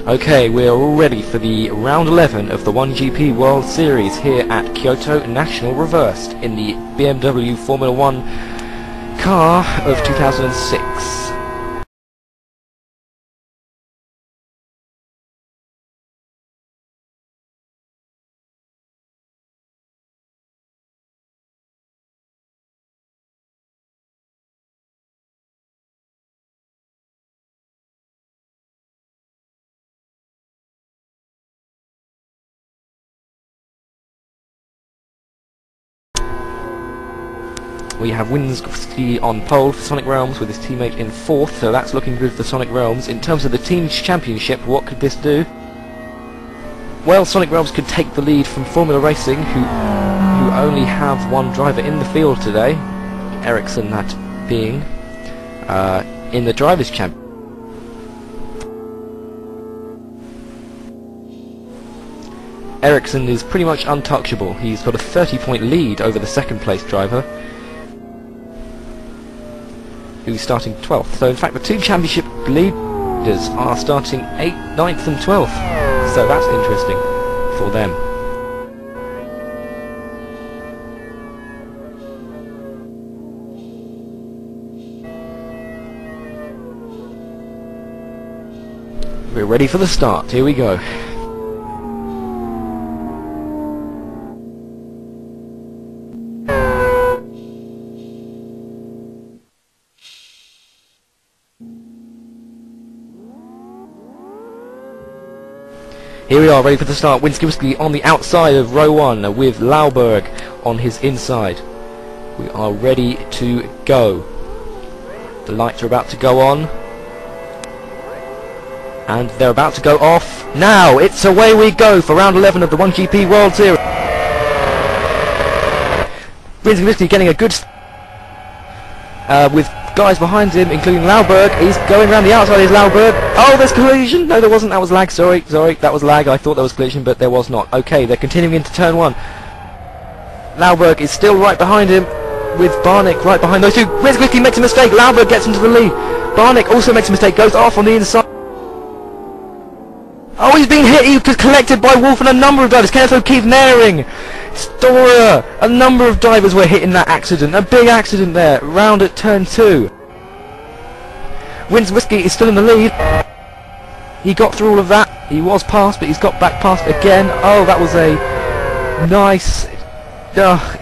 Okay, we're all ready for the round 11 of the OneGP World Series here at Kyoto National Reversed in the BMW Formula 1 car of 2006. We have Winski on pole for Sonic Realms with his teammate in 4th, so that's looking good for Sonic Realms. In terms of the Team Championship, what could this do? Well, Sonic Realms could take the lead from Formula Racing, who only have one driver in the field today, Ericsson that being, in the Drivers' Championship. Ericsson is pretty much untouchable. He's got a 30-point lead over the second-place driver, who's starting 12th. So in fact the two championship leaders are starting 8th, 9th and 12th. So that's interesting for them. We're ready for the start. Here we go. Here we are, ready for the start. Winski on the outside of row 1 with Lauberg on his inside. We are ready to go. The lights are about to go on. And they're about to go off. Now, it's away we go for round 11 of the OneGP World Series. Winski getting a good with guys behind him, including Lauberg. He's going around the outside, is Lauberg. Oh, there's collision! No, there wasn't, that was lag, sorry, that was lag. I thought there was collision, but there was not. Okay, they're continuing into turn 1. Lauberg is still right behind him, with Barnick right behind those two. Winski makes a mistake, Lauberg gets into the lead. Barnick also makes a mistake, goes off on the inside. Oh, he's being hit, he was collected by Wolf and a number of drivers. Kenneth O'Keefe, Naring, Storer, a number of drivers were hit in that accident. A big accident there, round at turn 2. Winski is still in the lead. He got through all of that. He was past, but he's got back past again. Oh, that was a nice,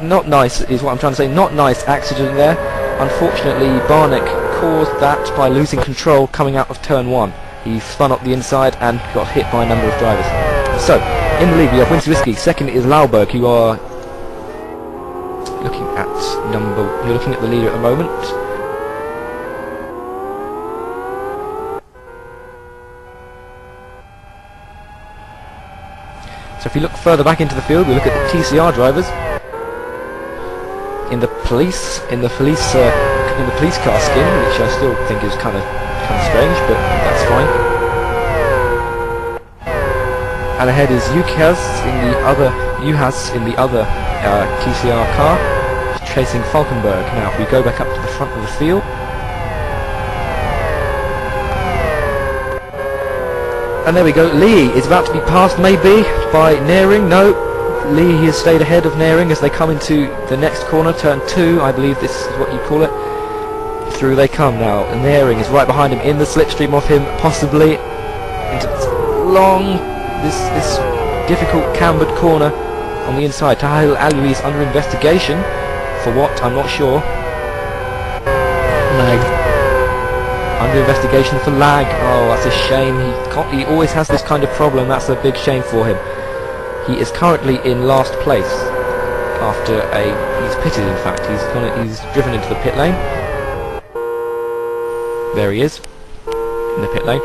not nice is what I'm trying to say, not nice accident there. Unfortunately, Barnick caused that by losing control coming out of turn 1. He spun up the inside and got hit by a number of drivers. So, in the lead we have Winski, second is Lauberg, who are looking at you're looking at the leader at the moment. So if we look further back into the field, we look at the TCR drivers in the police car skin, which I still think is kind of strange, but that's fine. And ahead is Juhas in the other TCR car, chasing Falkenberg. Now, if we go back up to the front of the field, and there we go. Lee is about to be passed, maybe, by Naring. No, Lee has stayed ahead of Naring as they come into the next corner, turn 2, I believe this is what you call it. Through they come now, and Naring is right behind him, in the slipstream of him, possibly into this long, this difficult cambered corner on the inside. Tahil Ali is under investigation for what? I'm not sure. Lag. Under investigation for lag. Oh, that's a shame. He always has this kind of problem. That's a big shame for him. He is currently in last place after he's pitted. In fact, he's driven into the pit lane. There he is, in the pit lane.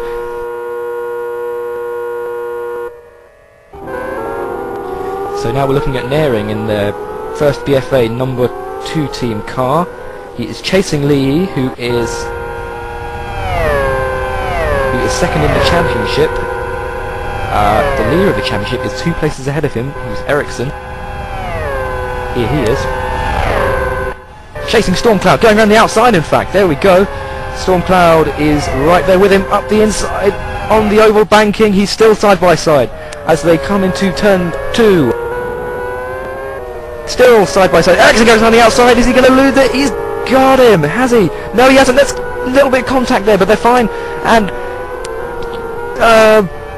So now we're looking at Naring in the first BFA number 2 team car. He is chasing Lee, who is second in the championship. The leader of the championship is 2 places ahead of him, who's Ericsson. Here he is. Chasing Stormcloud, going around the outside in fact, there we go. Stormcloud is right there with him, up the inside. on the oval banking. He's still side by side as they come into turn 2. Still side by side. Ericsson goes on the outside. Is he going to lose it? He's got him, has he? No, he hasn't. That's a little bit of contact there, but they're fine. And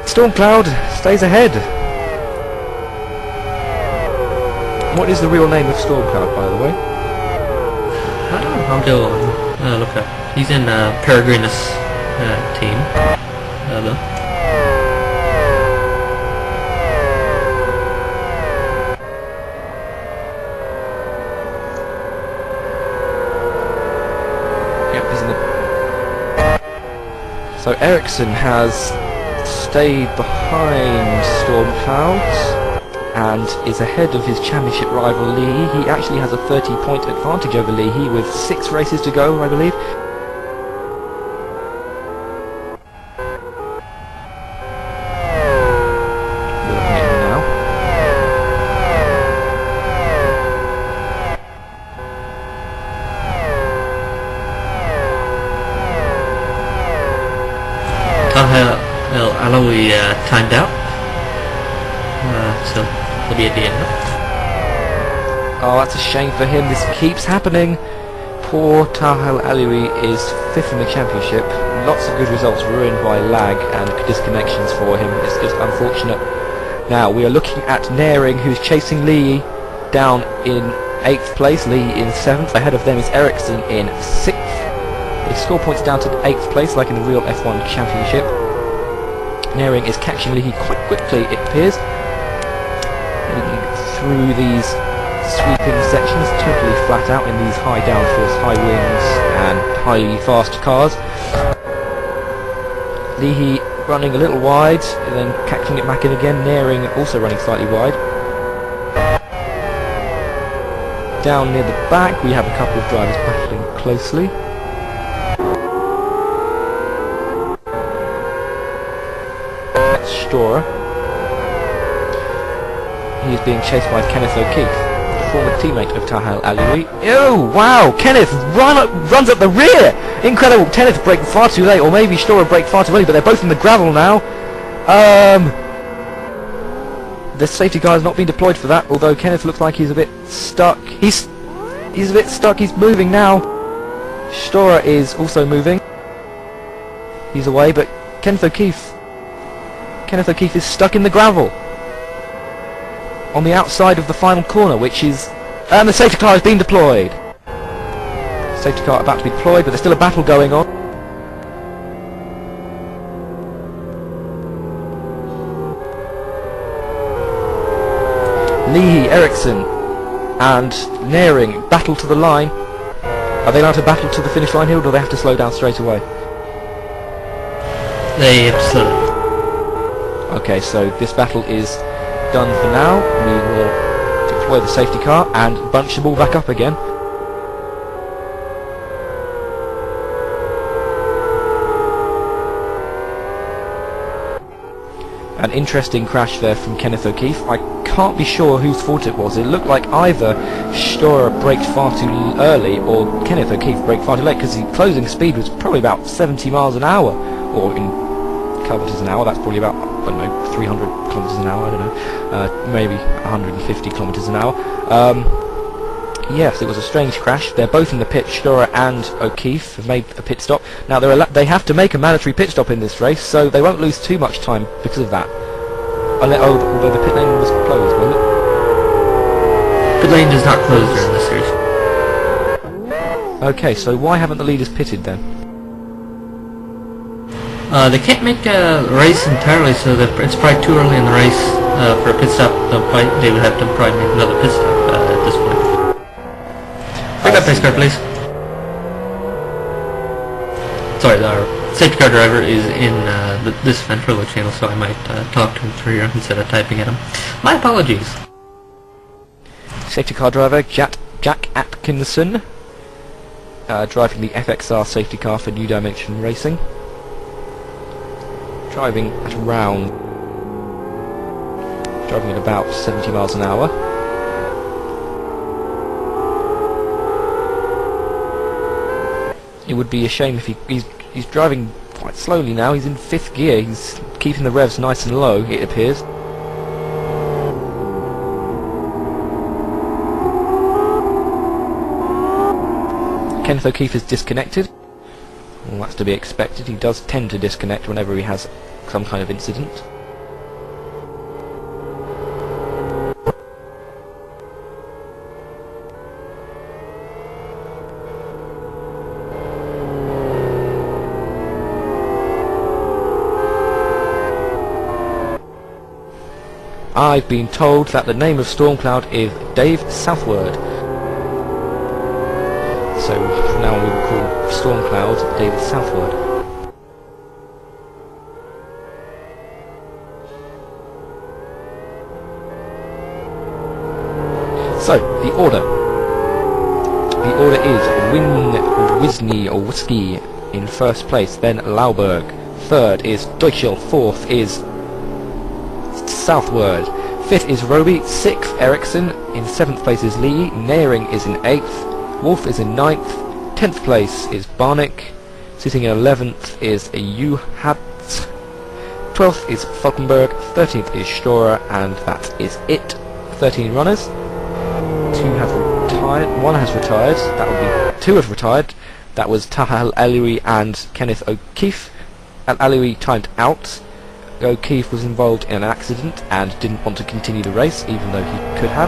Stormcloud stays ahead. What is the real name of Stormcloud, by the way? I don't know. I'll go look up. He's in Peregrinus team. Though. Yep, he's in the... So Ericsson has stayed behind Stormcloud and is ahead of his championship rival Lee. He actually has a 30-point advantage over Lee with 6 races to go, I believe. We're looking at him now. Alawi timed out, so he'll be at the end. Oh, that's a shame for him. This keeps happening. Poor Tahal Alawi is 5th in the championship. Lots of good results ruined by lag and disconnections for him. It's just unfortunate. Now we are looking at Naring, who's chasing Lee down in 8th place. Lee in 7th. Ahead of them is Ericsson in 6th. They score points down to 8th place, like in the real F1 championship. Naring is catching Lee quite quickly, it appears. Heading through these sweeping sections, totally flat out in these high downforce, high winds and highly fast cars. Lee running a little wide, and then catching it back in again. Naring also running slightly wide. Down near the back we have a couple of drivers battling closely. Storer. He is being chased by Kenneth O'Keefe, former teammate of Tahal Alawi. Oh wow! Kenneth runs up the rear! Incredible! Kenneth braked far too late, or maybe Storer braked far too early, but they're both in the gravel now. The safety car has not been deployed for that, although Kenneth looks like he's a bit stuck. He's a bit stuck, he's moving now. Storer is also moving. He's away, but Kenneth O'Keefe is stuck in the gravel on the outside of the final corner, which is... And the safety car has been deployed. Safety car about to be deployed, but there's still a battle going on. Lee, Ericsson and Naring battle to the line. Are they allowed to battle to the finish line here, or do they have to slow down straight away? They have to slow down. Okay, so this battle is done for now. We will deploy the safety car and bunch them all back up again. An interesting crash there from Kenneth O'Keefe. I can't be sure whose fault it was. It looked like either Storer braked far too early or Kenneth O'Keefe braked far too late, because the closing speed was probably about 70 miles an hour, or in kilometers an hour. That's probably about, I don't know, 300 kilometers an hour, I don't know, maybe 150 kilometers an hour. Yes, it was a strange crash. They're both in the pit. Storer and O'Keefe have made a pit stop. Now they have to make a mandatory pit stop in this race, so they won't lose too much time because of that. Although the pit lane was closed, was it? Pit lane is not closed during this race. Okay, so why haven't the leaders pitted then? They can't make a race entirely, so it's probably too early in the race for a pit stop. They would have to probably make another pit stop at this point. Bring up pace car, please. Sorry, our safety car driver is in this ventriloquy channel, so I might talk to him through here instead of typing at him. My apologies. Safety car driver Jack Atkinson, driving the FXR safety car for New Dimension Racing. Driving at about 70 miles an hour. It would be a shame if he's driving quite slowly now. He's in 5th gear. He's keeping the revs nice and low, it appears. Kenneth O'Keefe is disconnected. Well, that's to be expected. He does tend to disconnect whenever he has some kind of incident. I've been told that the name of Stormcloud is Dave Southward. So from now on we will call Stormcloud David Southward. So, the order. The order is Wisney or Whiskey in 1st place, then Lauberg. 3rd is Deutschel. 4th is Southward. 5th is Roby. 6th Ericsson. In 7th place is Lee. Naring is in 8th. Wolf is in 9th. 10th place is Barnick. Sitting in 11th is Uhat. 12th is Falkenberg. 13th is Storer, and that is it. 13 runners. 2 have retired. 1 has retired. That would be 2 have retired. That was Tahal Alawi and Kenneth O'Keefe. Alawi timed out. O'Keefe was involved in an accident and didn't want to continue the race, even though he could have.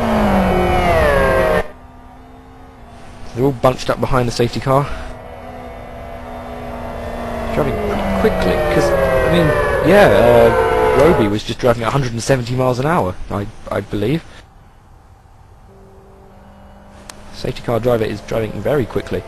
They're all bunched up behind the safety car. Driving pretty quickly, because, I mean, yeah, Roby was just driving at 170 miles an hour, I believe. Safety car driver is driving very quickly.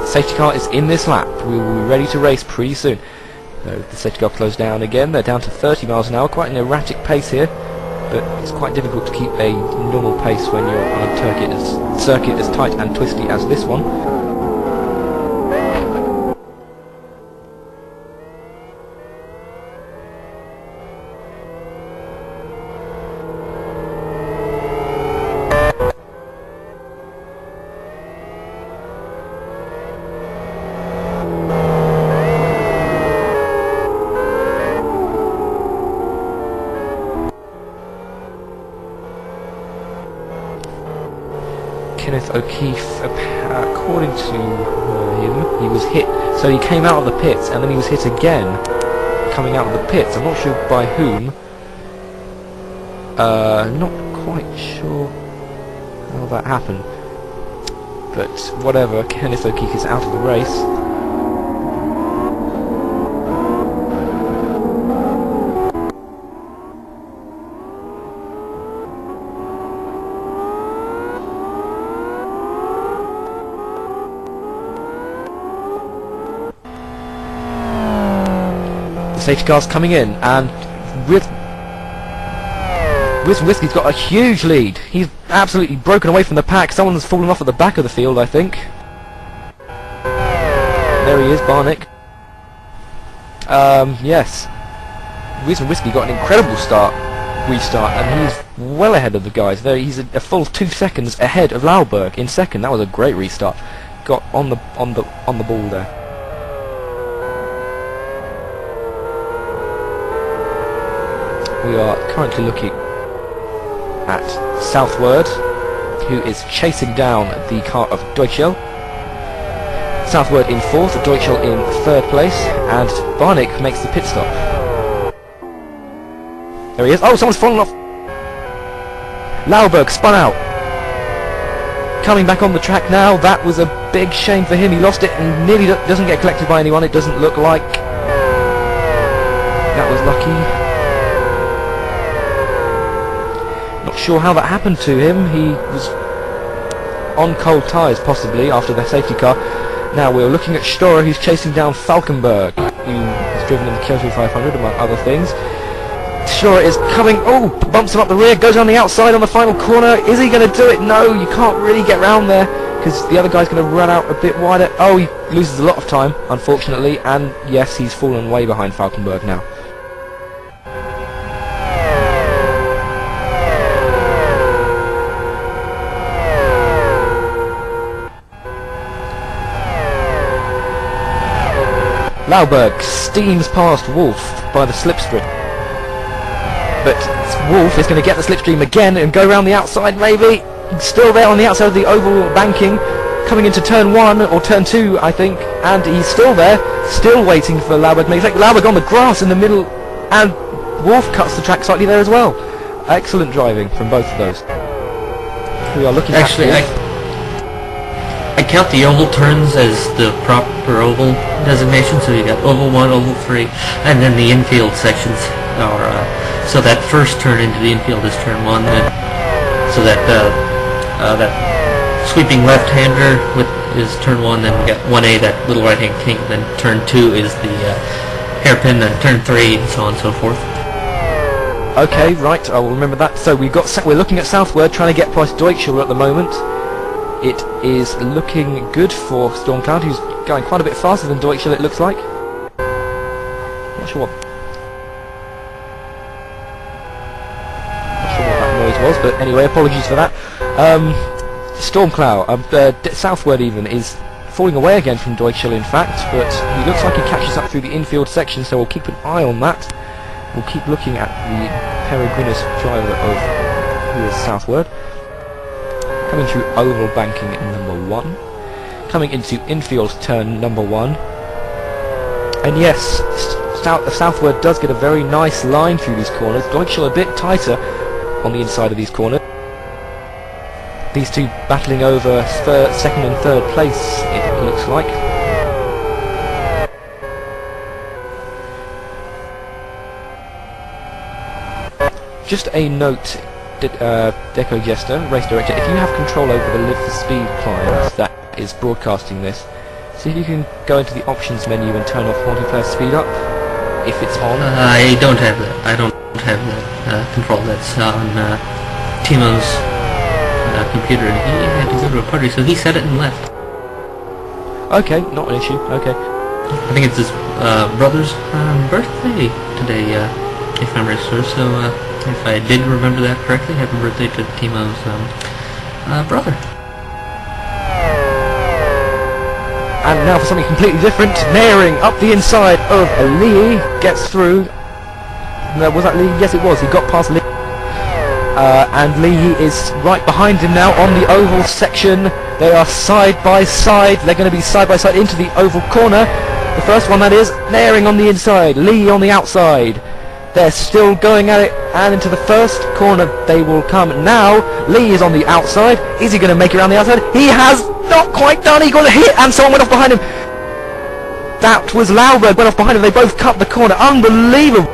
Safety car is in this lap. We will be ready to race pretty soon. So the safety car closed down again. They're down to 30 miles an hour. Quite an erratic pace here, but it's quite difficult to keep a normal pace when you're on a circuit as tight and twisty as this one. Kenneth O'Keefe, according to him, he was hit, so he came out of the pits and then he was hit again coming out of the pits. I'm not sure by whom, not quite sure how that happened, but whatever. Kenneth O'Keefe is out of the race. Safety car's coming in, and Whiskey's got a huge lead. He's absolutely broken away from the pack. Someone's fallen off at the back of the field, I think. There he is, Barnick. Yes. Whiskey got an incredible restart, and he's well ahead of the guys. There, he's a full 2 seconds ahead of Lauberg in 2nd. That was a great restart. Got on the ball there. We are currently looking at Southward, who is chasing down the car of Deutschel. Southward in 4th, Deutschel in 3rd place, and Barnick makes the pit stop. There he is. Oh, someone's fallen off! Lauberg spun out. Coming back on the track now. That was a big shame for him. He lost it and nearly doesn't get collected by anyone, it doesn't look like. That was lucky. Not sure how that happened to him. He was on cold tyres possibly after the safety car. Now we're looking at Storer, who's chasing down Falkenberg, who has driven in the Kyoto 500 among other things. Storer is coming, oh, bumps him up the rear, goes on the outside on the final corner. Is he going to do it? No, you can't really get round there because the other guy's going to run out a bit wider. Oh, he loses a lot of time, unfortunately, and yes, he's fallen way behind Falkenberg now. Lauberg steams past Wolf by the slipstream. But Wolf is going to get the slipstream again and go around the outside maybe. Still there on the outside of the oval banking, coming into turn 1 or turn 2 I think, and he's still there, still waiting for Lauberg to make it. Lauberg on the grass in the middle, and Wolf cuts the track slightly there as well. Excellent driving from both of those. We are looking actually at I count the oval turns as the proper oval designation, so you got oval 1, oval 3, and then the infield sections are so that first turn into the infield is turn 1, and so that that sweeping left-hander is turn 1, then we got 1A, that little right-hand kink, then turn 2 is the hairpin, then turn 3, and so on and so forth. Okay, right, I will remember that. So we're looking at southward, trying to get past Deutschel at the moment. It is looking good for Stormcloud, who's going quite a bit faster than Deutschel, it looks like. Not sure what that noise was, but anyway, apologies for that. Stormcloud, southward even, is falling away again from Deutschel in fact, but he looks like he catches up through the infield section, so we'll keep an eye on that. We'll keep looking at the Peregrinus driver of who is southward. Coming through oval banking at number 1. Coming into infield turn number 1. And yes, southward does get a very nice line through these corners. Deutschel a bit tighter on the inside of these corners. These two battling over second and third place, it looks like. Just a note, Deco Jester, race director, if you have control over the Live for Speed client that is broadcasting this, see if you can go into the options menu and turn off multiplayer speed up, if it's on. I don't have that. I don't have that control. That's on Timo's computer, and he had to go to a party, so he set it and left. Okay, not an issue, okay. I think it's his brother's birthday today, if I'm right, sir, so if I did remember that correctly, happy birthday to Timo's brother. And now for something completely different, Naring up the inside of Lee, gets through. No, was that Lee? Yes it was, he got past Lee. And Lee is right behind him now on the oval section. They are side by side, they're going to be side by side into the oval corner. The first one that is, Naring on the inside, Lee on the outside. They're still going at it, and into the first corner they will come now. Lee is on the outside. Is he going to make it around the outside? He has not quite done. He got a hit, and someone went off behind him. That was Lauberg, went off behind him. They both cut the corner. Unbelievable.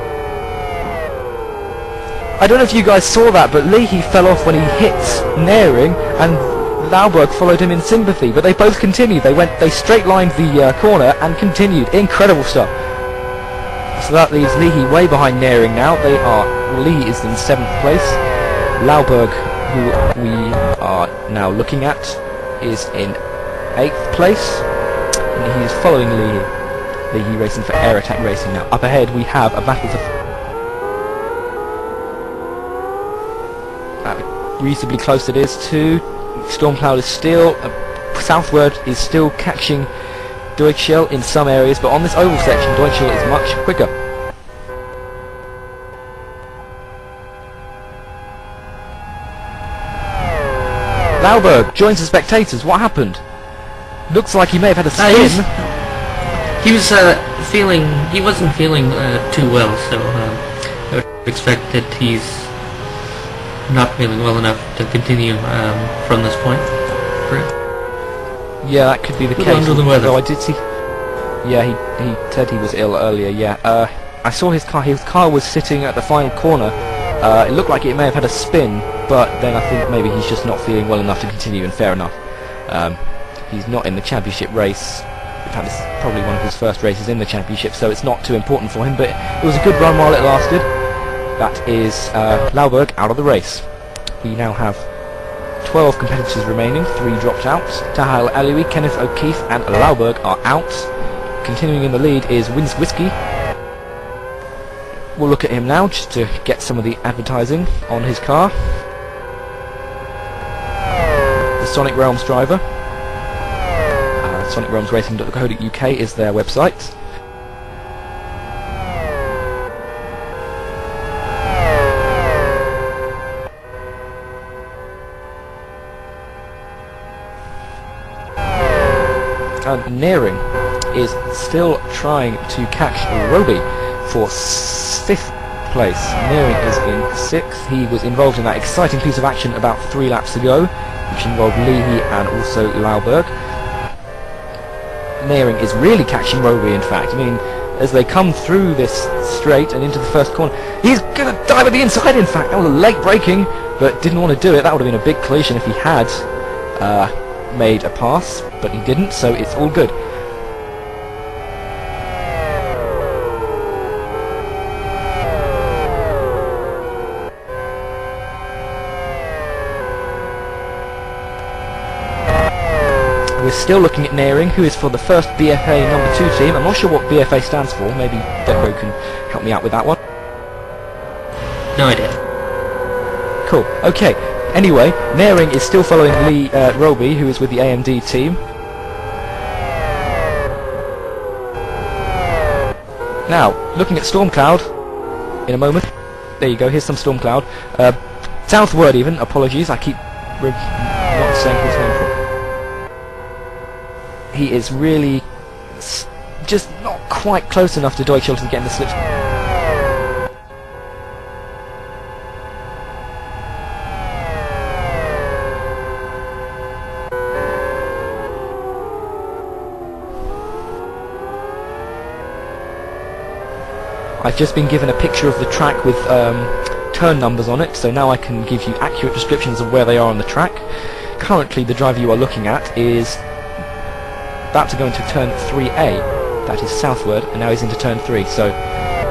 I don't know if you guys saw that, but Lee, he fell off when he hit Naring, and Lauberg followed him in sympathy. But they both continued. They straight lined the corner and continued. Incredible stuff. So that leaves Leahy way behind Naring now. Lee is in 7th place. Lauberg, who we are now looking at, is in 8th place. And he is following Leahy. Leahy racing for Air Attack Racing now. Up ahead we have a battle to... reasonably close it is to... Stormcloud is still... southward is still catching Deutschel in some areas, but on this oval section Deutschel is much quicker. Lauberg joins the spectators. What happened? Looks like he may have had a spin. He wasn't feeling too well, so I would expect that he's not feeling well enough to continue from this point. Yeah, that could be the case. Under the weather. Though I did see. Yeah, he said he was ill earlier. Yeah, I saw his car. His car was sitting at the final corner. It looked like it may have had a spin, but then I think maybe he's just not feeling well enough to continue. And fair enough. He's not in the championship race. In fact, this is probably one of his first races in the championship, so it's not too important for him. But it was a good run while it lasted. That is Lauberg out of the race. We now have 12 competitors remaining, 3 dropped out. Tahal Alawi, Kenneth O'Keefe and Lauberg are out. Continuing in the lead is Wins Whiskey. We'll look at him now just to get some of the advertising on his car. The Sonic Realms driver. SonicRealmsRacing.co.uk is their website. And Nearing is still trying to catch Roby for 5th place. Nearing is in 6th. He was involved in that exciting piece of action about 3 laps ago, which involved Leahy and also Lauberg. Nearing is really catching Roby, in fact. I mean, as they come through this straight and into the first corner, he's going to dive at the inside, in fact. That was a late braking, but didn't want to do it. That would have been a big collision if he had made a pass, but he didn't, so it's all good. We're still looking at Nearing, who is for the first BFA number 2 team. I'm not sure what BFA stands for. Maybe Deco can help me out with that one. No idea. Cool. Okay. Anyway, Nearing is still following Lee Roby, who is with the AMD team. Now, looking at Storm Cloud in a moment. There you go. Here's some Storm Cloud. Southward even. Apologies. I keep not saying his name properly. He is really just not quite close enough to Deutschel to get in the slip. I've just been given a picture of the track with turn numbers on it, so now I can give you accurate descriptions of where they are on the track. Currently the driver you are looking at is about to go into turn 3A, that is southward, and now he's into turn 3, so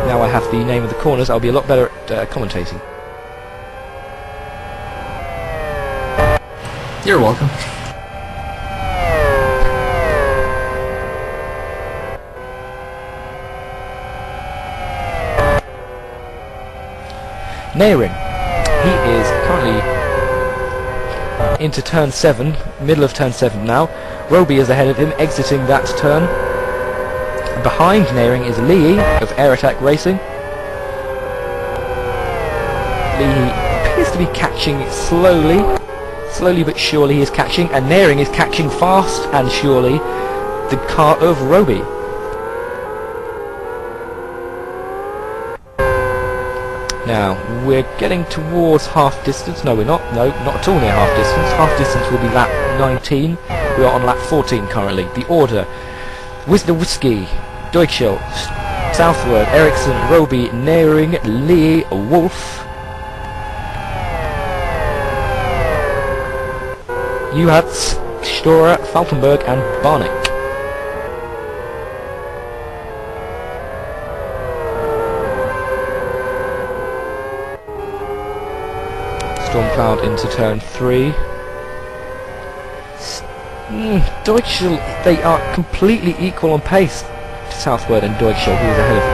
now I have the name of the corners. I'll be a lot better at commentating. You're welcome. Nearing, he is currently into turn 7, middle of turn 7 now. Roby is ahead of him, exiting that turn. Behind Nearing is Lee of Air Attack Racing. Lee appears to be catching slowly but surely he is catching, and Nearing is catching fast and surely the car of Roby. Now, we're getting towards half distance. No, we're not. No, not at all near half distance. Half distance will be lap 19. We are on lap 14 currently. The order: Whiskey, Deutschel, Southward, Ericsson, Roby, Nearing, Lee, Wolf. Uhatz, Storer, Falkenberg and Barnick. Storm Cloud into turn 3. Deutschel, they are completely equal on pace. Southward and Deutschel, who is ahead of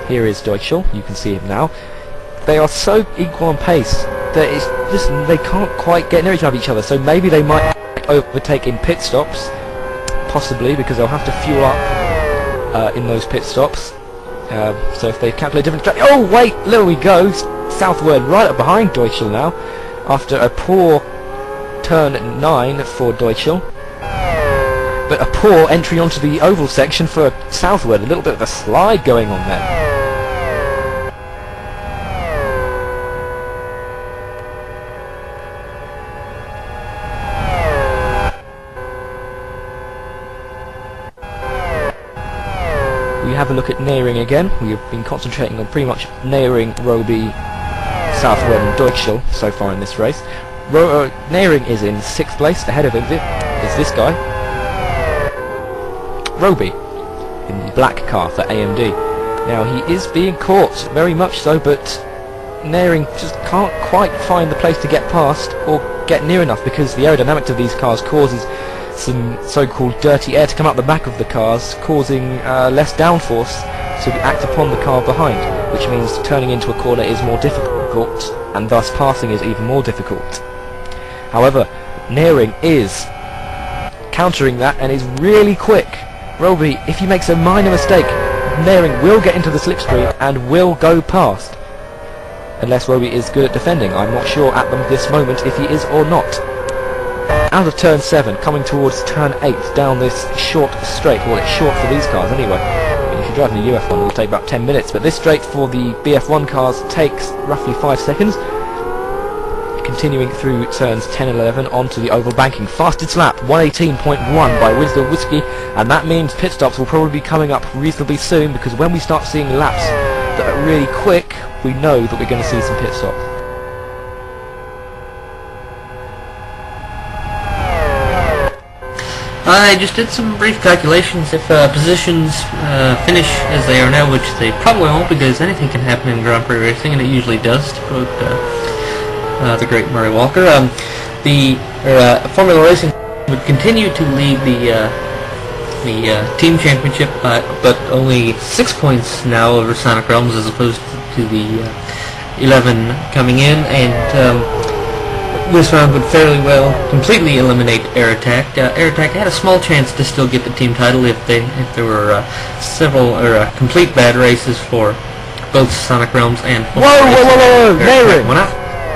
him. Here is Deutschel, you can see him now. They are so equal on pace that it's just, they can't quite get near each other, so maybe they might overtake in pit stops, possibly, because they'll have to fuel up in those pit stops. So if they calculate different track, oh wait, there we go. Southward right up behind Deutschel now, after a poor turn 9 for Deutschel, but a poor entry onto the oval section for Southward. A little bit of a slide going on there. We have a look at Nearing again. We have been concentrating on pretty much Nearing, Roby, Southward and Deutschel so far in this race. Nearing is in 6th place. Ahead of him is this guy, Roby, in the black car for AMD. Now he is being caught, very much so, but Nearing just can't quite find the place to get past or get near enough, because the aerodynamics of these cars causes some so-called dirty air to come out the back of the cars, causing less downforce to act upon the car behind, which means turning into a corner is more difficult, and thus passing is even more difficult. However, Nearing is countering that and is really quick. Roby, if he makes a minor mistake, Nearing will get into the slipstream and will go past. Unless Roby is good at defending. I'm not sure at this moment if he is or not. out of turn 7, coming towards turn 8 down this short straight. Well, it's short for these cars anyway. I mean, if you're driving the UF1, it'll take about 10 minutes, but this straight for the BF1 cars takes roughly 5 seconds. Continuing through turns 10 and 11 onto the oval banking. Fastest lap, 118.1 by Winslow Whiskey, and that means pit stops will probably be coming up reasonably soon, because when we start seeing laps that are really quick, we know that we're going to see some pit stops. I just did some brief calculations. If positions finish as they are now, which they probably won't, because anything can happen in Grand Prix racing, and it usually does, to quote the great Murray Walker. Formula Racing would continue to lead the team championship, but only 6 points now over Sonic Realms as opposed to the 11 coming in, and this round would fairly well completely eliminate Air Attack. Air Attack had a small chance to still get the team title if there were several complete bad races for both Sonic Realms and Whoa! Neyring!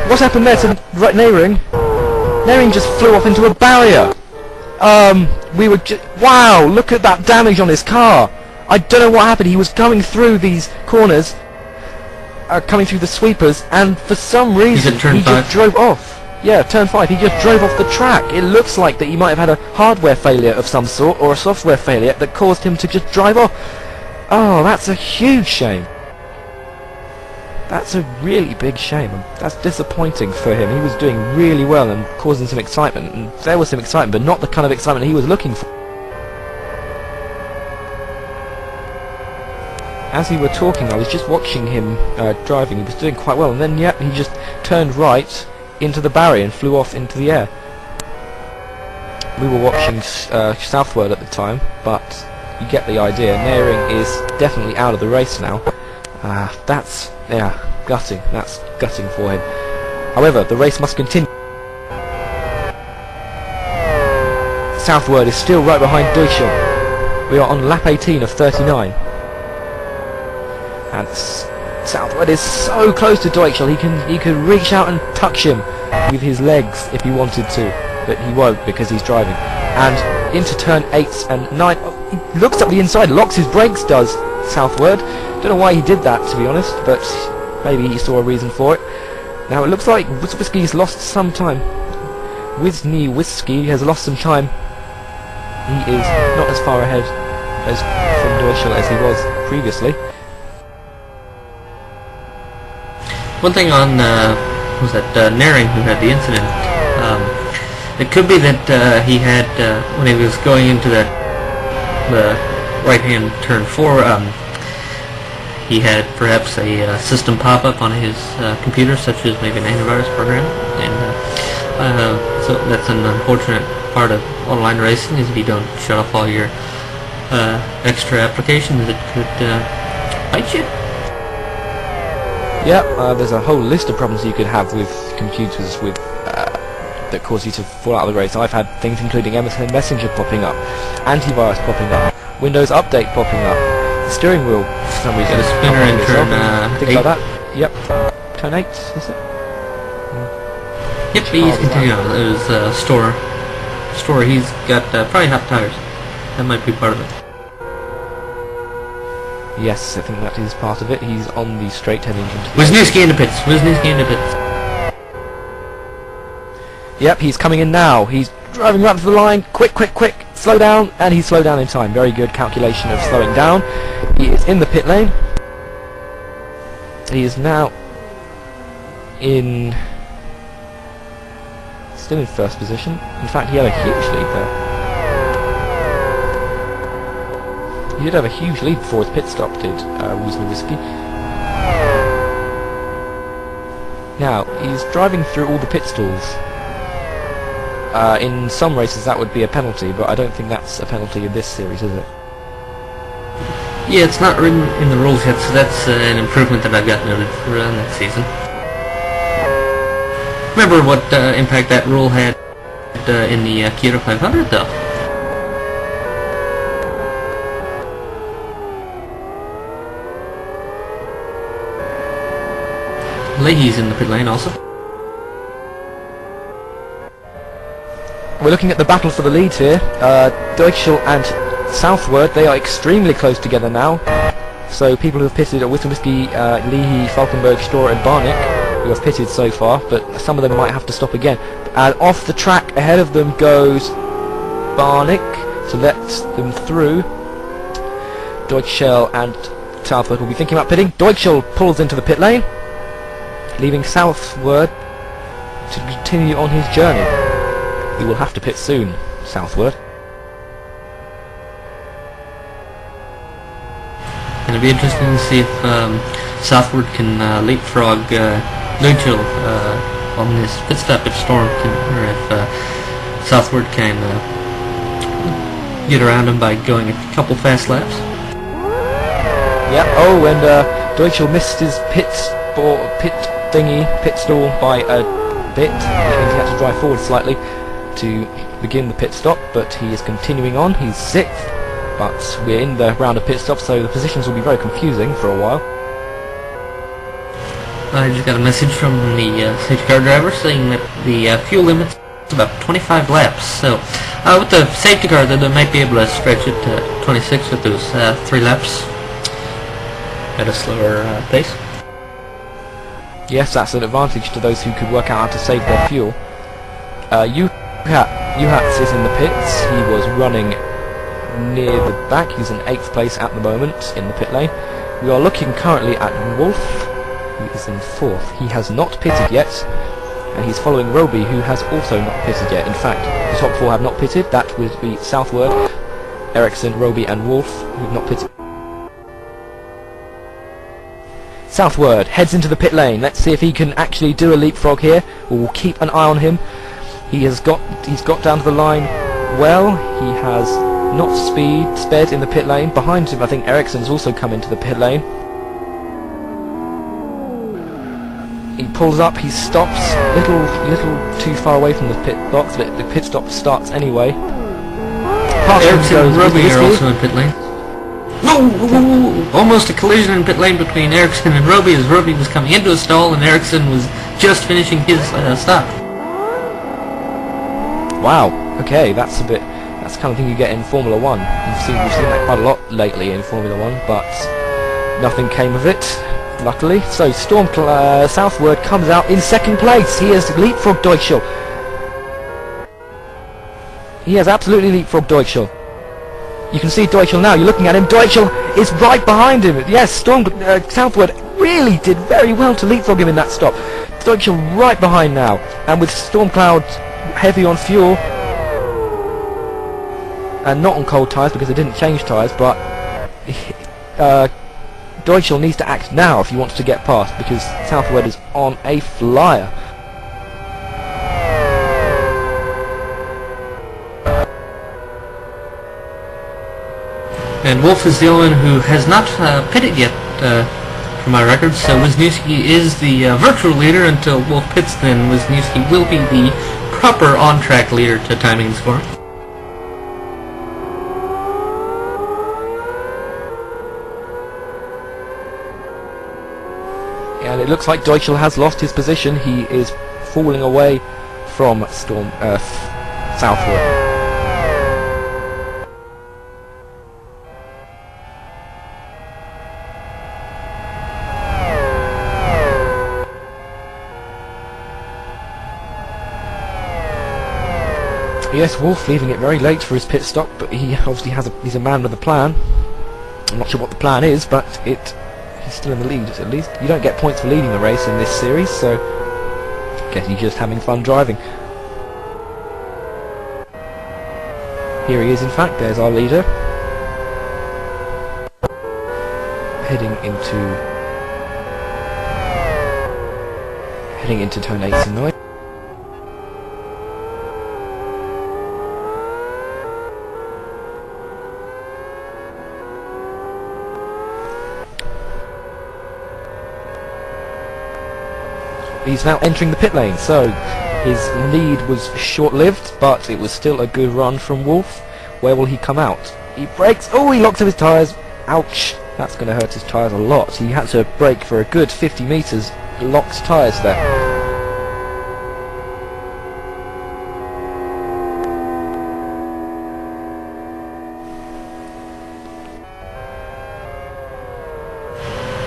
What happened there to Neyring? Neyring just flew off into a barrier. Wow! Look at that damage on his car. I don't know what happened. He was going through these corners, coming through the sweepers, and for some reason he just drove off. Yeah, turn 5. He just drove off the track. It looks like that he might have had a hardware failure of some sort, or a software failure that caused him to just drive off. Oh, that's a huge shame. That's a really big shame. That's disappointing for him. He was doing really well and causing some excitement, and there was some excitement, but not the kind of excitement he was looking for. As we were talking, I was just watching him driving. He was doing quite well, and then, yep, he just turned right into the barrier and flew off into the air. We were watching southward at the time, but you get the idea. Neyring is definitely out of the race now. That's gutting. That's gutting for him. However, the race must continue. Southward is still right behind Deutschel. We are on lap 18 of 39. And Southward is so close to Deutschel. He could reach out and touch him with his legs if he wanted to, but he won't because he's driving. And into turn 8 and 9. Oh, he looks up the inside, locks his brakes, does Southward. Don't know why he did that, to be honest, but maybe he saw a reason for it. Now it looks like Whiskey's lost some time. Whiskey has lost some time. He is not as far ahead as from Deutschel as he was previously. One thing on was that Neyring, who had the incident. It could be that he had when he was going into the right-hand turn 4. He had perhaps a system pop-up on his computer, such as maybe an antivirus program, and so that's an unfortunate part of online racing, is if you don't shut off all your extra applications that could bite you. Yeah, there's a whole list of problems you could have with computers with that cause you to fall out of the race. I've had things including MSN Messenger popping up, antivirus popping up, Windows Update popping up, the steering wheel for some reason. Got a spinner in turn things 8. like that. Yep. Turn 8, is it? Yep, he's continuing on. It was store. He's got probably hot tires. That might be part of it. Yes, I think that is part of it. He's on the straight heading into Wisniewski in the pits. Wisniewski in the pits. Yep, he's coming in now. He's driving right to the line. Quick. Slow down, and he slowed down in time. Very good calculation of slowing down. He is in the pit lane. He is now still in first position. In fact, he had a huge lead there. He did have a huge lead before his pit stop, did Whiskey. Now, he's driving through all the pit stalls. In some races that would be a penalty, but I don't think that's a penalty in this series, is it? Yeah, it's not written in the rules yet, so that's an improvement that I've got noted for next season. Remember what impact that rule had in the Kyoto 500, though? Leahy's in the pit lane also. we're looking at the battle for the leads here. Deutschel and Southward, they are extremely close together now. So people who have pitted are Whiskey, Leahy, Falkenberg, Stor and Barnick, who have pitted so far, but some of them might have to stop again. And off the track ahead of them goes Barnick to let them through. Deutschel and Southward will be thinking about pitting. Deutschel pulls into the pit lane, leaving Southward to continue on his journey. He will have to pit soon, Southward. It'll be interesting to see if Southward can leapfrog Deutschel on this pit stop if Storm can, or if Southward can get around him by going a couple fast laps. Yeah. Oh, and Deutschel missed his pit stall by a bit. That means he had to drive forward slightly to begin the pit stop, but he is continuing on. He's 6th. But we're in the round of pit stops, so the positions will be very confusing for a while. I just got a message from the safety car driver saying that the fuel limit's about 25 laps. So with the safety car, they might be able to stretch it to 26 with those 3 laps at a slower pace. Yes, that's an advantage to those who could work out how to save their fuel. Uhats is in the pits. He was running near the back. He's in 8th place at the moment in the pit lane. We are looking currently at Wolf, who is in 4th. He has not pitted yet, and he's following Roby, who has also not pitted yet. In fact, the top 4 have not pitted. That would be Southward, Ericsson, Roby and Wolf, who have not pitted. Southward heads into the pit lane. Let's see if he can actually do a leapfrog here. We'll keep an eye on him. He's got down to the line well. He has not sped in the pit lane. Behind him, I think Ericsson's also come into the pit lane. He pulls up, he stops, little too far away from the pit box, but the pit stop starts anyway. Ericsson and Roby are also in pit lane. No! Almost a collision in pit lane between Ericsson and Roby as Roby was coming into a stall and Ericsson was just finishing his stop. Wow, okay, that's the kind of thing you get in Formula 1. We've seen that quite a lot lately in Formula 1, but nothing came of it, luckily. So Southward comes out in 2nd place. He has leapfrogged Deutschel. He has absolutely leapfrogged Deutschel. You can see Deutschel now. You're looking at him. Deutschel is right behind him. Yes, Southward really did very well to leapfrog him in that stop. Deutschel right behind now, and with Stormcloud heavy on fuel and not on cold tyres because they didn't change tyres, but Deutschel needs to act now if he wants to get past, because Southward is on a flyer. And Wolf is the only one who has not pitted yet, for my records, so Wisniewski is the virtual leader until Wolf pits, then Wisniewski will be the proper on-track leader to timing the score. And it looks like Deutschel has lost his position. He is falling away from Southward. Yes, Wolf leaving it very late for his pit stop, but he obviously he's a man with a plan. I'm not sure what the plan is, but he's still in the lead at least. You don't get points for leading the race in this series, so I guess he's just having fun driving. Here he is, in fact. There's our leader, heading into turn 8 and 9. He's now entering the pit lane, so his lead was short-lived, but it was still a good run from Wolf. Where will he come out? He brakes. Oh, he locks up his tyres. Ouch. That's going to hurt his tyres a lot. He had to brake for a good 50 metres. Locked tyres there.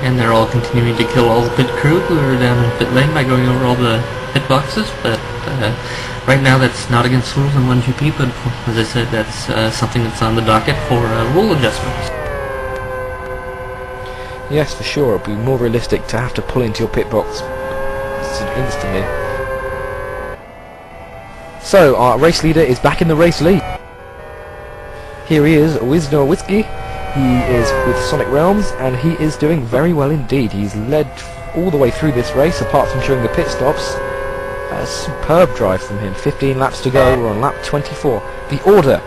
and they're all continuing to kill all the pit crew who are down in pit lane by going over all the pit boxes, but right now that's not against rules in OneGP, but as I said, that's something that's on the docket for rule adjustments. Yes, for sure, it'll be more realistic to have to pull into your pit box instantly. So, our race leader is back in the race lead. Here he is, Wisno Whiskey. He is with Sonic Realms, and he is doing very well indeed. He's led all the way through this race, apart from during the pit stops. A superb drive from him. 15 laps to go, we're on lap 24. The order: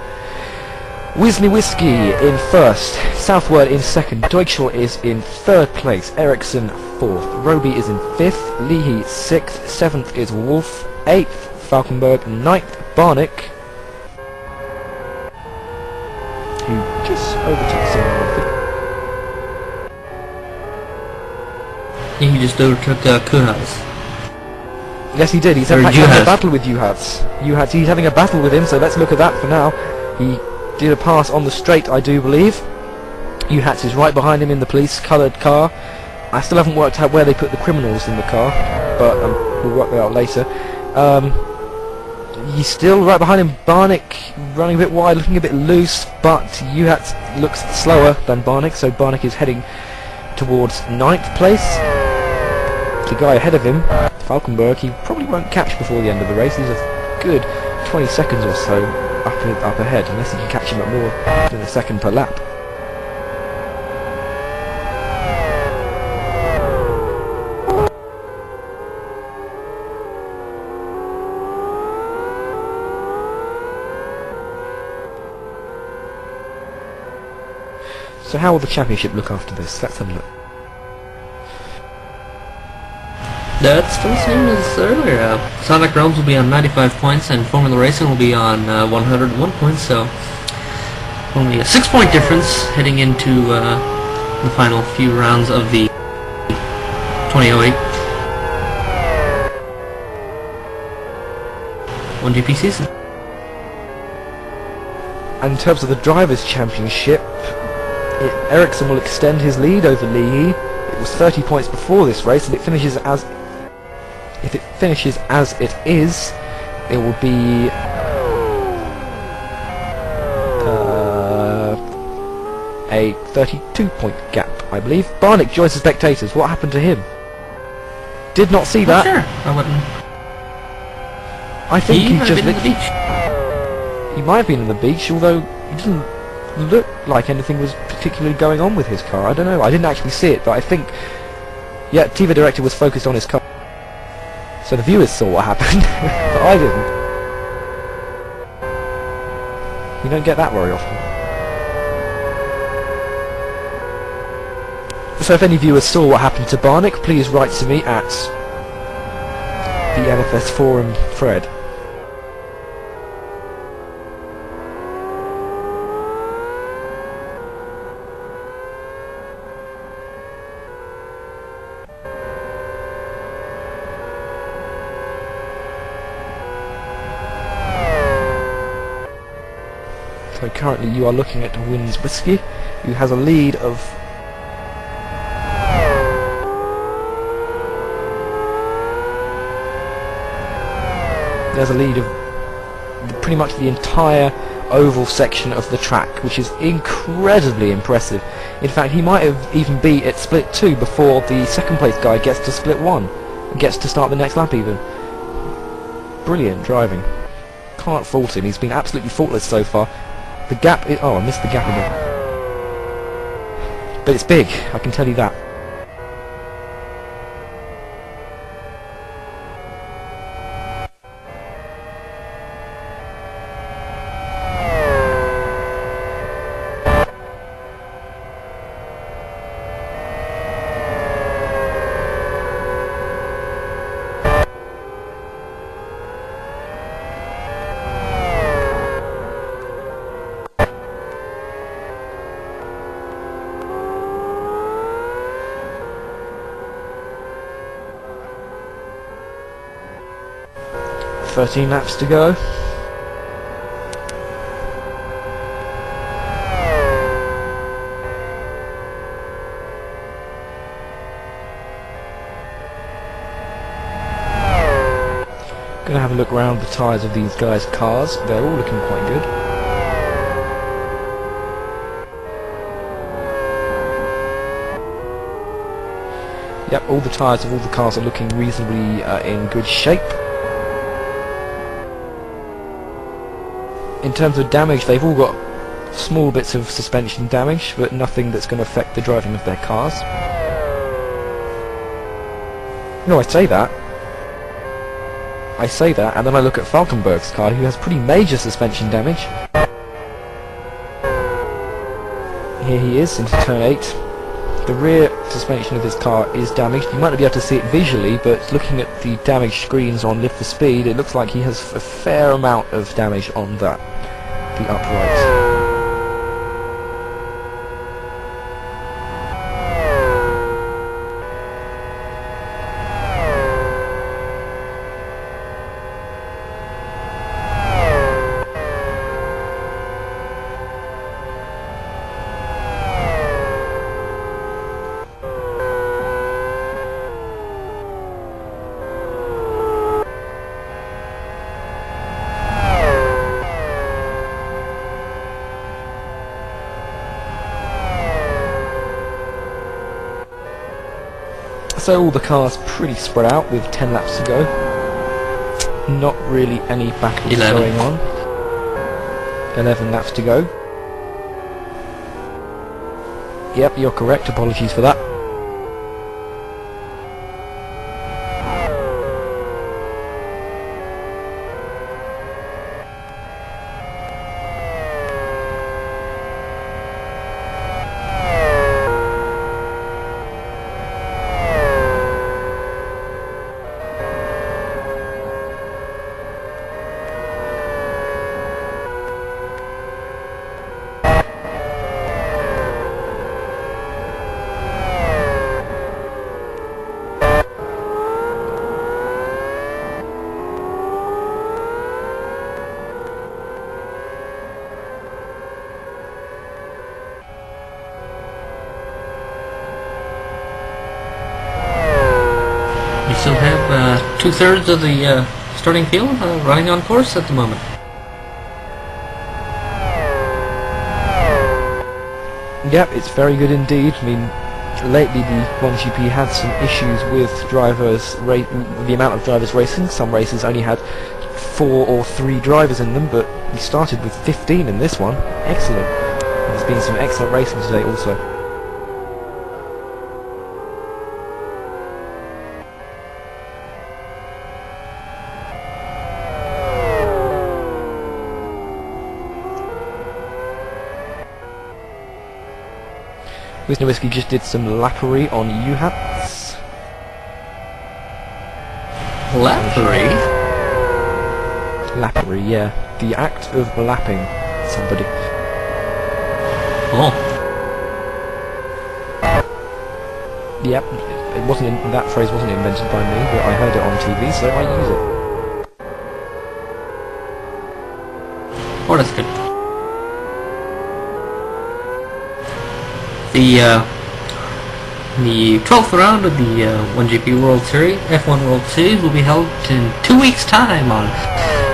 Wisney Whiskey in first, Southward in second, Deutschel is in third place, Ericsson fourth, Roby is in fifth, Leahy sixth, seventh is Wolf, eighth Falkenberg, ninth Barnick, who just overtook someone, I think. He just overtook Kuhas. Yes, he did. He's having a battle with Juhas. He's having a battle with him, so let's look at that for now. He did a pass on the straight, I do believe. Juhas is right behind him in the police-coloured car. I still haven't worked out where they put the criminals in the car, but we'll work that out later. He's still right behind him. Barnick running a bit wide, looking a bit loose, but Juhas looks slower than Barnick, so Barnick is heading towards ninth place. The guy ahead of him, Falkenberg, he probably won't catch before the end of the race. He's a good 20 seconds or so up ahead, unless he can catch him at more than a second per lap. So how will the championship look after this? Let's have a look. That's still the same as earlier. Sonic Realms will be on 95 points and Formula Racing will be on 101 points, so only a 6-point difference heading into the final few rounds of the 2008 OneGP season. And in terms of the Drivers' Championship, Ericsson will extend his lead over Leahy. It was 30 points before this race, and if it finishes as it is, it will be a 32-point gap, I believe. Barnick joins the spectators. What happened to him? Did not see that. Sure, I wouldn't. I think he just been on the beach. He might have been on the beach, although he didn't look like anything was particularly going on with his car. I don't know. I didn't actually see it, but I think, yeah, TV director was focused on his car. So the viewers saw what happened, but I didn't. You don't get that very often. So if any viewers saw what happened to Barnick, please write to me at the NFS forum thread. So currently you are looking at Wins Whiskey, who has a lead of pretty much the entire oval section of the track, which is incredibly impressive. In fact, he might have even beat at split 2 before the second place guy gets to split 1 and gets to start the next lap even. Brilliant driving. Can't fault him, he's been absolutely faultless so far. The gap is... oh, I missed the gap again. But it's big, I can tell you that. Thirteen laps to go. Going to have a look around the tyres of these guys' cars. They're all looking quite good. Yep, all the tyres of all the cars are looking reasonably in good shape. In terms of damage, they've all got small bits of suspension damage, but nothing that's going to affect the driving of their cars. No, I say that, and then I look at Falkenberg's car, who has pretty major suspension damage. Here he is into turn 8. The rear suspension of his car is damaged. You might not be able to see it visually, but looking at the damaged screens on Lift for Speed, it looks like he has a fair amount of damage on that, the upright. So all the cars pretty spread out with 10 laps to go. Not really any battles going on. 11 laps to go. Yep, you're correct. Apologies for that. You still have 2/3 of the starting field running on course at the moment. Yep, it's very good indeed. I mean, lately the OneGP had some issues with drivers, the amount of drivers racing. Some races only had 4 or 3 drivers in them, but we started with 15 in this one. Excellent. There's been some excellent racing today also. Wisniewski just did some lappery on U-hats. Lappery? Lappery, yeah. The act of lapping somebody. Oh. Yep, it wasn't that phrase wasn't invented by me, but I heard it on TV, so I use it. Oh, that's good. The 12th round of the OneGP World Series, F1 World Series, will be held in 2 weeks' time on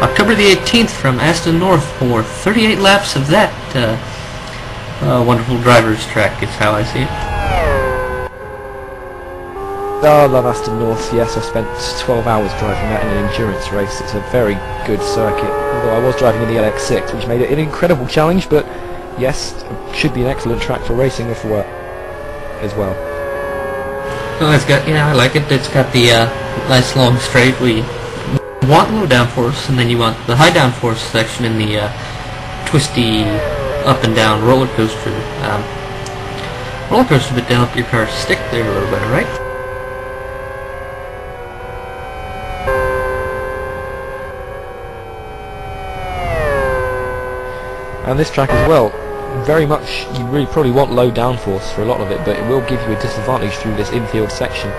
October the 18th from Aston North for 38 laps of that wonderful driver's track, is how I see it. Oh, I love Aston North, yes, I spent 12 hours driving that in an endurance race. It's a very good circuit, although I was driving in the LX6, which made it an incredible challenge, but yes, it should be an excellent track for racing if work as well. Well, it's got, yeah, I like it. It's got the nice long straight where you want low downforce, and then you want the high downforce section in the twisty up and down roller coaster. Roller coaster, but down up your car's stick there a little bit, right? And this track as well, very much, you really probably want low downforce for a lot of it, but it will give you a disadvantage through this infield section.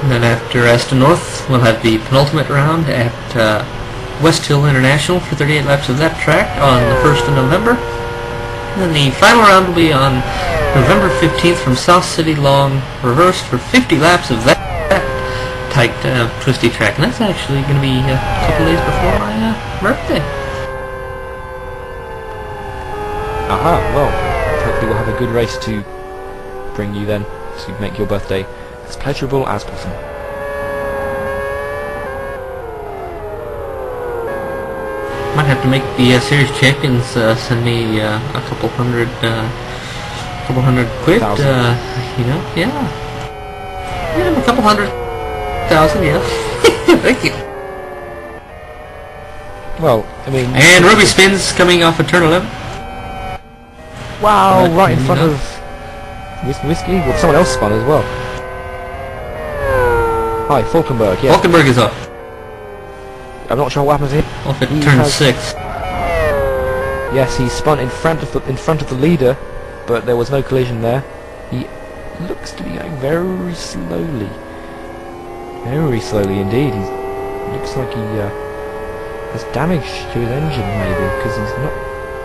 And then after Aston North, we'll have the penultimate round at West Hill International for 38 laps of that track on the 1st of November. And then the final round will be on November 15th from South City Long reversed for 50 laps of that tight, twisty track. And that's actually going to be a couple days before my birthday. Aha, well, hopefully we'll have a good race to bring you then, to make your birthday as pleasurable as possible. Might have to make the series champions send me a couple hundred quid. You know, yeah, a couple 100,000, yeah. Thank you. Well, I mean, and Ruby Spins coming off of turn 11. Wow, right in front of Whiskey. Well, someone else spun as well. Hi, Falkenberg. Yeah. Falkenberg is off. I'm not sure what happens here. Off at turn 6. Yes, he spun in front of the leader, but there was no collision there. He looks to be going very slowly. Very slowly indeed. He looks like he has damage to his engine, maybe, because he's not...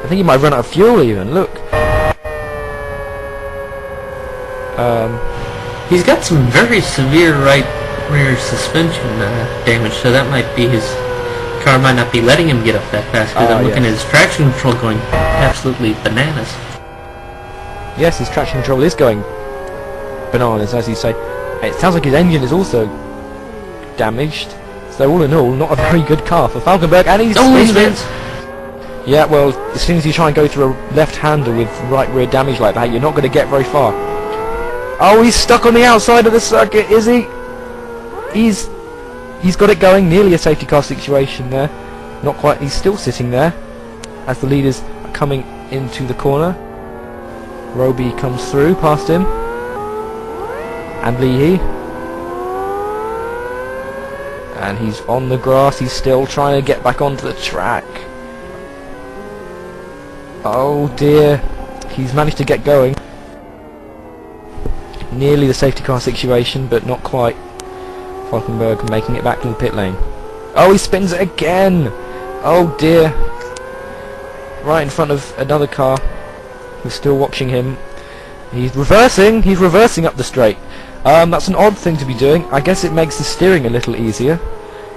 I think he might run out of fuel even, look. He's got some very severe right rear suspension damage, so that might be his car might not be letting him get up that fast, because I'm looking at his traction control going absolutely bananas. Yes, his traction control is going bananas, as you say. It sounds like his engine is also damaged, so all in all, not a very good car for Falkenberg, and he's spins. Yeah, well, as soon as you try and go through a left-hander with right rear damage like that, you're not going to get very far. Oh, he's stuck on the outside of the circuit, is he? He's got it going, nearly a safety car situation there. Not quite, he's still sitting there as the leaders are coming into the corner. Roby comes through past him. And Leahy. And he's on the grass, he's still trying to get back onto the track. Oh dear, he's managed to get going. Nearly the safety car situation, but not quite. Falkenberg making it back to the pit lane. Oh, he spins it again! Oh dear. Right in front of another car who's still watching him. He's reversing up the straight. That's an odd thing to be doing. I guess it makes the steering a little easier.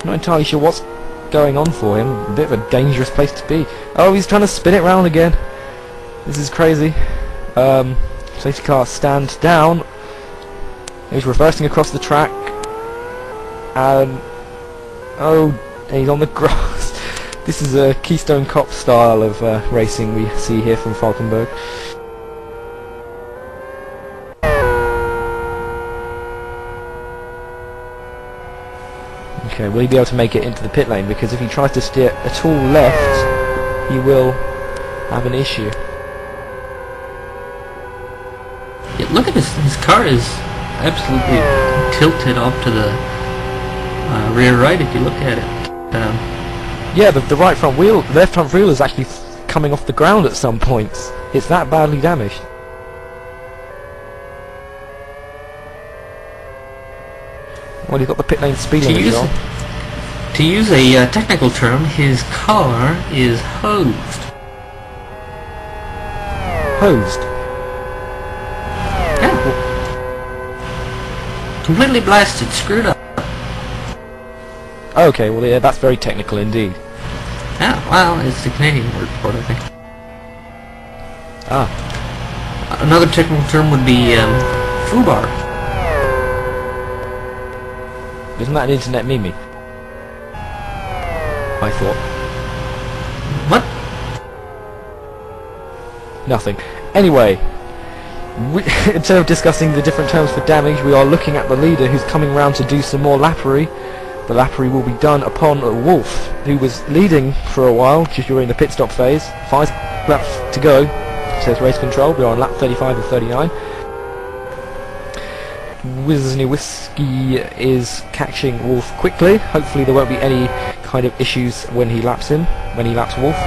Not entirely sure what's going on for him. A bit of a dangerous place to be. Oh, he's trying to spin it round again. This is crazy. Safety car stands down. He's reversing across the track. And he's on the grass. This is a Keystone Cop style of racing we see here from Falkenberg. Okay, will he be able to make it into the pit lane? Because if he tries to steer at all left, he will have an issue. Yeah, look at this. His car is absolutely tilted off to the rear right if you look at it. Yeah, the right front wheel, the left front wheel is actually coming off the ground at some points. It's that badly damaged. Well, he's got the pit lane speed limit on. To use a technical term, his car is hosed. Hosed? Yeah. Completely blasted, screwed up. Okay, well yeah, that's very technical indeed. Yeah, well, it's the Canadian word for it, I think. Ah. Another technical term would be foobar. Isn't that an internet meme? I thought. What? Nothing. Anyway, instead of discussing the different terms for damage, we are looking at the leader who's coming round to do some more lappery. The lappery will be done upon Wolf, who was leading for a while just during the pit stop phase. 5 laps to go, says race control. We're on lap 35 and 39. Whiskey is catching Wolf quickly. Hopefully there won't be any kind of issues when he laps him, when he laps Wolf.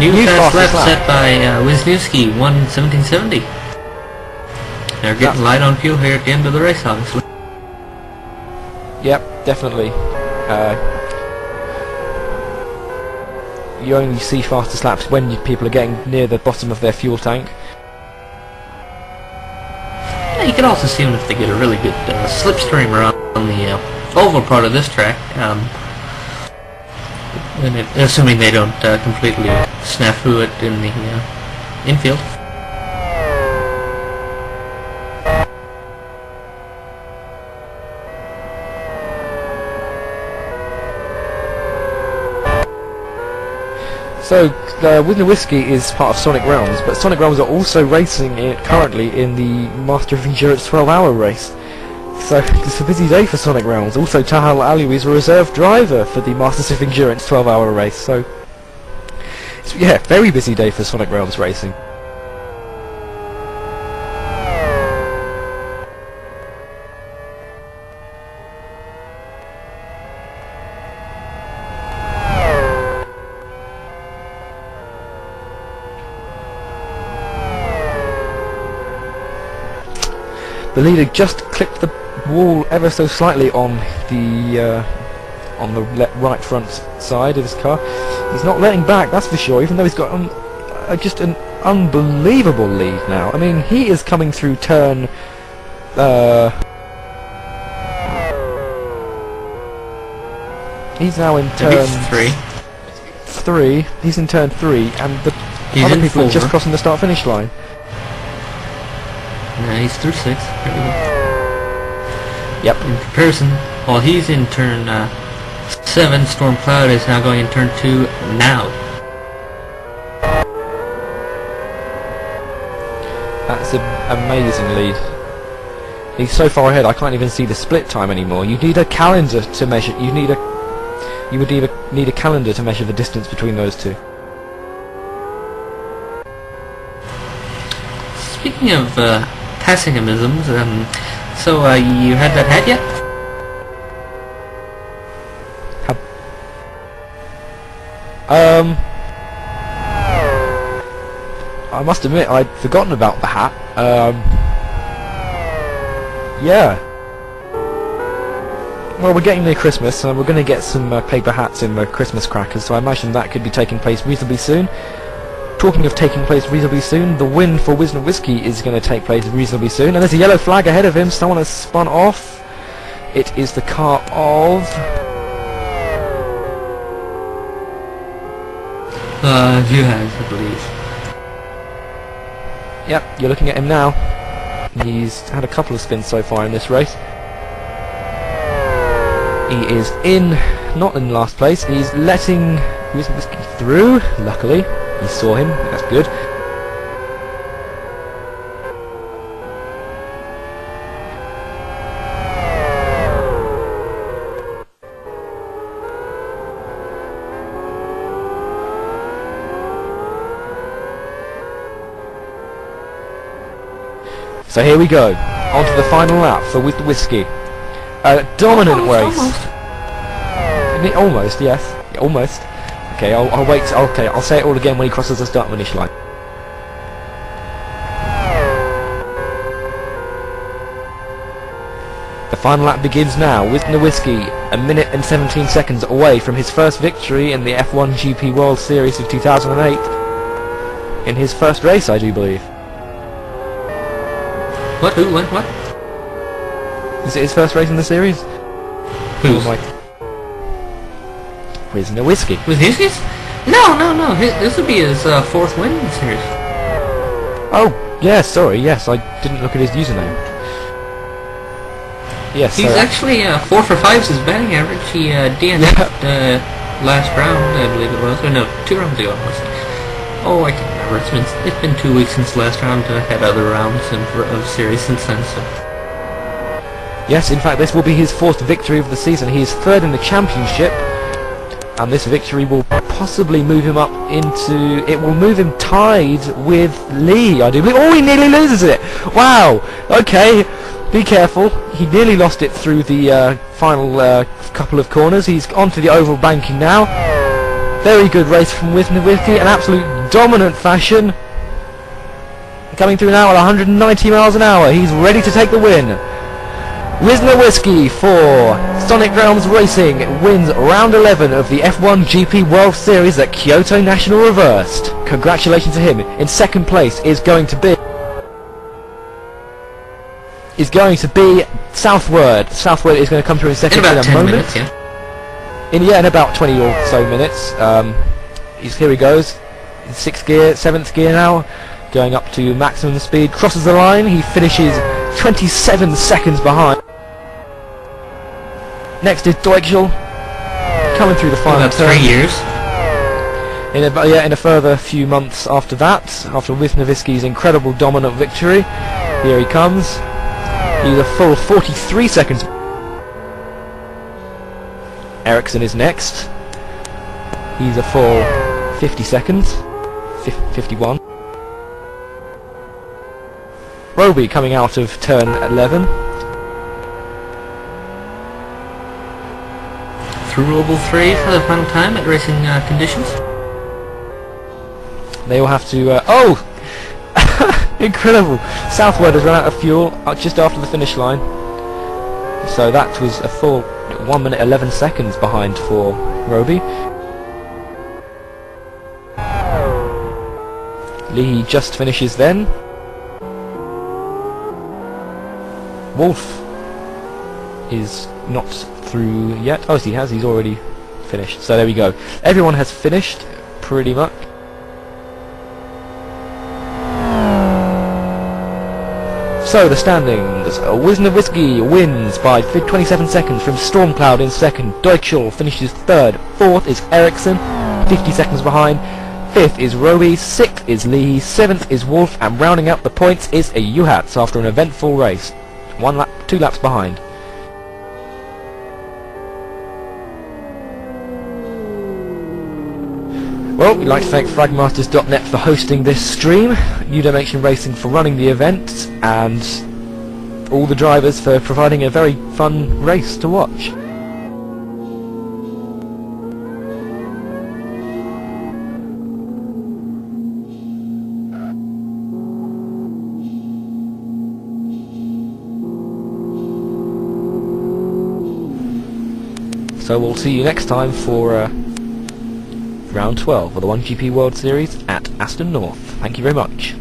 New fast lap set by Wisniewski, 1:17.70. They're getting light on fuel here at the end of the race, obviously. Yep, definitely. You only see fastest laps when people are getting near the bottom of their fuel tank. Yeah, you can also see them if they get a really good slipstream around on the oval part of this track. Assuming they don't completely snafu it in the infield. So, Wisniewski is part of Sonic Realms, but Sonic Realms are also racing it currently in the Master of Endurance 12-hour race. So, it's a busy day for Sonic Realms. Also, Tahal Aliwi is a reserve driver for the Masters of Endurance 12-hour race, so... yeah, very busy day for Sonic Realms racing. The leader just clipped the wall ever so slightly on the right front side of his car. He's not letting back, that's for sure, even though he's got just an unbelievable lead now. I mean, he is coming through turn... he's now in turn... 3. He's in turn 3, and the other people are just crossing the start-finish line. No, he's through 6. There we go. Yep. In comparison, while he's in turn 7, Storm Cloud is now going in turn 2 now. That's an amazing lead. He's so far ahead I can't even see the split time anymore. You need a calendar to measure. You would need a calendar to measure the distance between those two. Speaking of Passinghamisms, so you had that hat yet? I must admit I'd forgotten about the hat. Yeah. Well, we're getting near Christmas, and we're going to get some paper hats in the Christmas crackers, so I imagine that could be taking place reasonably soon. Talking of taking place reasonably soon, the win for Wisniewski is going to take place reasonably soon, and there's a yellow flag ahead of him. Someone has spun off. It is the car of... Juhas, I believe. Yep, you're looking at him now. He's had a couple of spins so far in this race. He is not in last place, he's letting Wisniewski through, luckily. He saw him, that's good. So here we go, on to the final lap for Wisniewski. Dominant race. Almost, yes, almost. Okay, I'll wait. Okay, I'll say it all again when he crosses the start-finish line. The final lap begins now, with Wisniewski 1 minute and 17 seconds away from his first victory in the F1 GP World Series of 2008. In his first race, I do believe. What? Who? What? Is it his first race in the series? Who's? Wisniewski. Wisniewski's? No. This would be his 4th win in the series. Oh, yeah, sorry, yes, I didn't look at his username. Yes, he's actually 4 for 5's his batting average. He DNF'd last round, I believe it was. Or no, 2 rounds ago it was. Oh, I can't remember. It's been 2 weeks since last round. I had other rounds of series since then, so... Yes, in fact, this will be his 4th victory of the season. He is 3rd in the championship, and this victory will possibly move him up into... It will move him tied with Lee, I do believe. Oh, he nearly loses it! Wow! Okay, be careful. He nearly lost it through the final couple of corners. He's onto the oval banking now. Very good race from Wisniewski, an absolute dominant fashion. Coming through now at 190 miles an hour. He's ready to take the win. Wisniewski for Sonic Realms Racing wins round 11 of the F1 GP World Series at Kyoto National Reversed. Congratulations to him. In second place is going to be Southward. Southward is going to come through in second in about in a 10 moment. minutes, yeah. In about 20 or so minutes. Here he goes. In 6th gear, 7th gear now. Going up to maximum speed. Crosses the line. He finishes 27 seconds behind. Next is Deutschel. Coming through the final About turn. 3 years. In a further few months after that, after Wisniewski's incredible dominant victory. Here he comes. He's a full 43 seconds. Ericsson is next. He's a full 50 seconds. 51. Roby coming out of turn 11. Through Oval 3 for the final time at racing conditions. They will have to... oh! Incredible! Southward has run out of fuel just after the finish line. So that was a full 1 minute 11 seconds behind for Roby. Lee just finishes then. Wolf is not through yet. Oh, yes, he has. He's already finished. So there we go. Everyone has finished, pretty much. So the standings. Wisniewski wins by 27 seconds from Stormcloud in second. Deutschel finishes third. Fourth is Ericsson, 50 seconds behind. Fifth is Roby. Sixth is Lee. Seventh is Wolf. And rounding out the points is a Uhatz after an eventful race. 2 laps behind. Well, we'd like to thank Fragmasters.net for hosting this stream, New Dimension Racing for running the event, and all the drivers for providing a very fun race to watch. So we'll see you next time for round 12 of the OneGP World Series at Aston North. Thank you very much.